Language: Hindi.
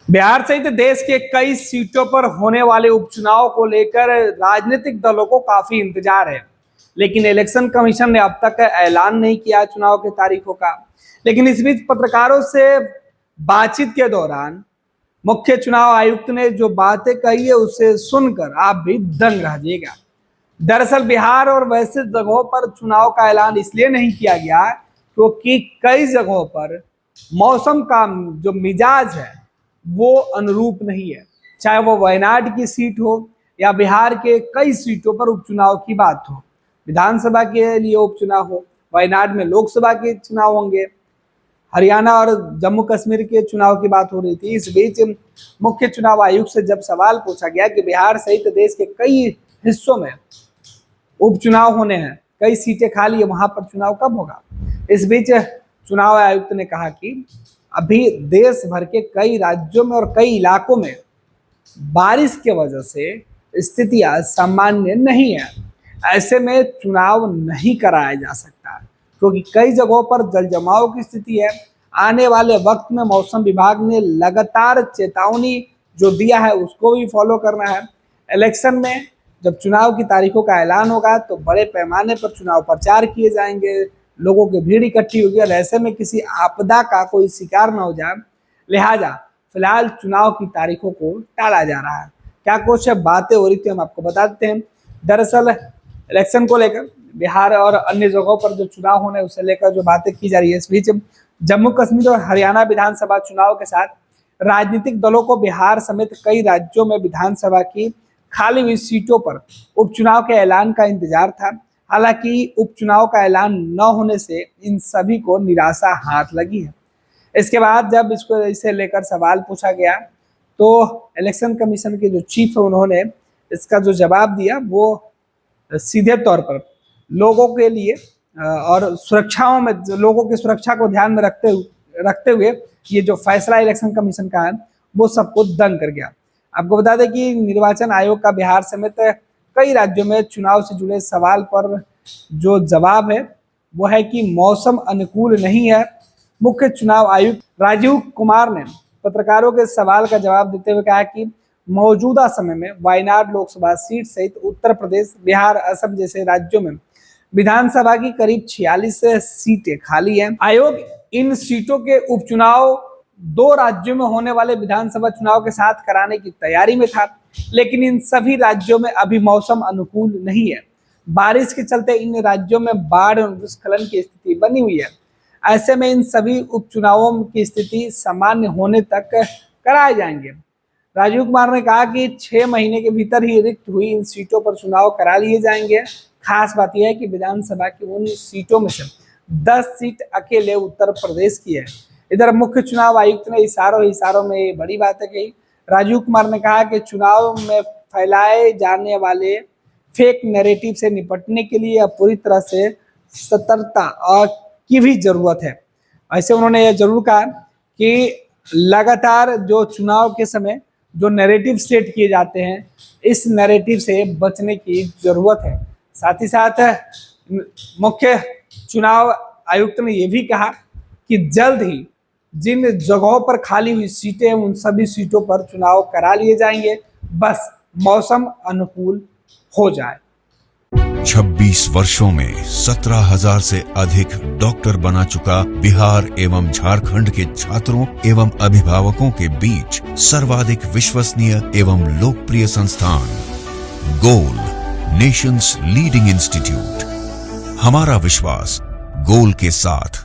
बिहार सहित देश के कई सीटों पर होने वाले उपचुनाव को लेकर राजनीतिक दलों को काफी इंतजार है, लेकिन इलेक्शन कमीशन ने अब तक ऐलान नहीं किया चुनाव की तारीखों का। लेकिन इस बीच पत्रकारों से बातचीत के दौरान मुख्य चुनाव आयुक्त ने जो बातें कही है उसे सुनकर आप भी दंग रह जाइएगा। दरअसल बिहार और वैसे जगहों पर चुनाव का ऐलान इसलिए नहीं किया गया क्योंकि कई जगहों पर मौसम का जो मिजाज है वो अनुरूप नहीं है। चाहे वो वायनाड की सीट हो या बिहार के कई सीटों पर उपचुनाव की बात हो, विधानसभा के लिए उपचुनाव हो, वायनाड में लोकसभा के चुनाव होंगे, हरियाणा और जम्मू कश्मीर के चुनाव की बात हो रही थी। इस बीच मुख्य चुनाव आयुक्त से जब सवाल पूछा गया कि बिहार सहित देश के कई हिस्सों में उपचुनाव होने हैं, कई सीटें खाली है, वहां पर चुनाव कब होगा, इस बीच चुनाव आयुक्त ने कहा कि अभी देश भर के कई राज्यों में और कई इलाकों में बारिश के वजह से स्थितियां सामान्य नहीं है। ऐसे में चुनाव नहीं कराया जा सकता क्योंकि कई जगहों पर जल जमाव की स्थिति है। आने वाले वक्त में मौसम विभाग ने लगातार चेतावनी जो दिया है उसको भी फॉलो करना है। इलेक्शन में जब चुनाव की तारीखों का ऐलान होगा तो बड़े पैमाने पर चुनाव प्रचार किए जाएंगे, लोगों की भीड़ इकट्ठी होगी और ऐसे में किसी आपदा का कोई शिकार न हो जाए। लिहाजा फिलहाल चुनाव की तारीखों को टाला जा रहा है। क्या कुछ बातें हो रही थी हम आपको बता देते हैं। दरअसल इलेक्शन को लेकर बिहार और अन्य जगहों पर जो चुनाव होने उसे लेकर जो बातें की जा रही है, इस बीच जम्मू कश्मीर और हरियाणा विधानसभा चुनाव के साथ राजनीतिक दलों को बिहार समेत कई राज्यों में विधानसभा की खाली हुई सीटों पर उपचुनाव के ऐलान का इंतजार था। हालांकि उपचुनाव का ऐलान न होने से इन सभी को निराशा हाथ लगी है। इसके बाद जब इसको इसे लेकर सवाल पूछा गया तो इलेक्शन कमीशन के जो चीफ है उन्होंने इसका जो जवाब दिया वो सीधे तौर पर लोगों के लिए और सुरक्षाओं में लोगों की सुरक्षा को ध्यान में रखते हुए ये जो फैसला इलेक्शन कमीशन का है वो सबको दंग कर गया। आपको बता दें कि निर्वाचन आयोग का बिहार समेत कई राज्यों में चुनाव से जुड़े सवाल पर जो जवाब है वो है कि मौसम अनुकूल नहीं है। मुख्य चुनाव आयुक्त राजीव कुमार ने पत्रकारों के सवाल का जवाब देते हुए कहा कि मौजूदा समय में वायनाड लोकसभा सीट सहित उत्तर प्रदेश, बिहार, असम जैसे राज्यों में विधानसभा की करीब 46 सीटें खाली हैं। आयोग इन सीटों के उपचुनाव 2 राज्यों में होने वाले विधानसभा चुनाव के साथ कराने की तैयारी में था, लेकिन इन सभी राज्यों में अभी मौसम अनुकूल नहीं है। बारिश के चलते इन राज्यों में बाढ़ और भूस्खलन की स्थिति बनी हुई है। ऐसे में इन सभी उपचुनावों की स्थिति सामान्य होने तक कराए जाएंगे। राजीव कुमार ने कहा कि 6 महीने के भीतर ही रिक्त हुई इन सीटों पर चुनाव करा लिए जाएंगे। खास बात यह है कि विधानसभा की उन सीटों में से 10 सीट अकेले उत्तर प्रदेश की है। इधर मुख्य चुनाव आयुक्त ने इशारों में ये बड़ी बातें कही। राजीव कुमार ने कहा कि चुनाव में फैलाए जाने वाले फेक नैरेटिव से निपटने के लिए अब पूरी तरह से सतर्कता और की भी जरूरत है। ऐसे उन्होंने यह जरूर कहा कि लगातार जो चुनाव के समय जो नैरेटिव सेट किए जाते हैं इस नैरेटिव से बचने की जरूरत है। साथ ही साथ मुख्य चुनाव आयुक्त ने यह भी कहा कि जल्द ही जिन जगहों पर खाली हुई सीटें उन सभी सीटों पर चुनाव करा लिए जाएंगे, बस मौसम अनुकूल हो जाए। 26 वर्षों में 17,000 से अधिक डॉक्टर बना चुका बिहार एवं झारखंड के छात्रों एवं अभिभावकों के बीच सर्वाधिक विश्वसनीय एवं लोकप्रिय संस्थान गोल, नेशंस लीडिंग इंस्टीट्यूट। हमारा विश्वास गोल के साथ।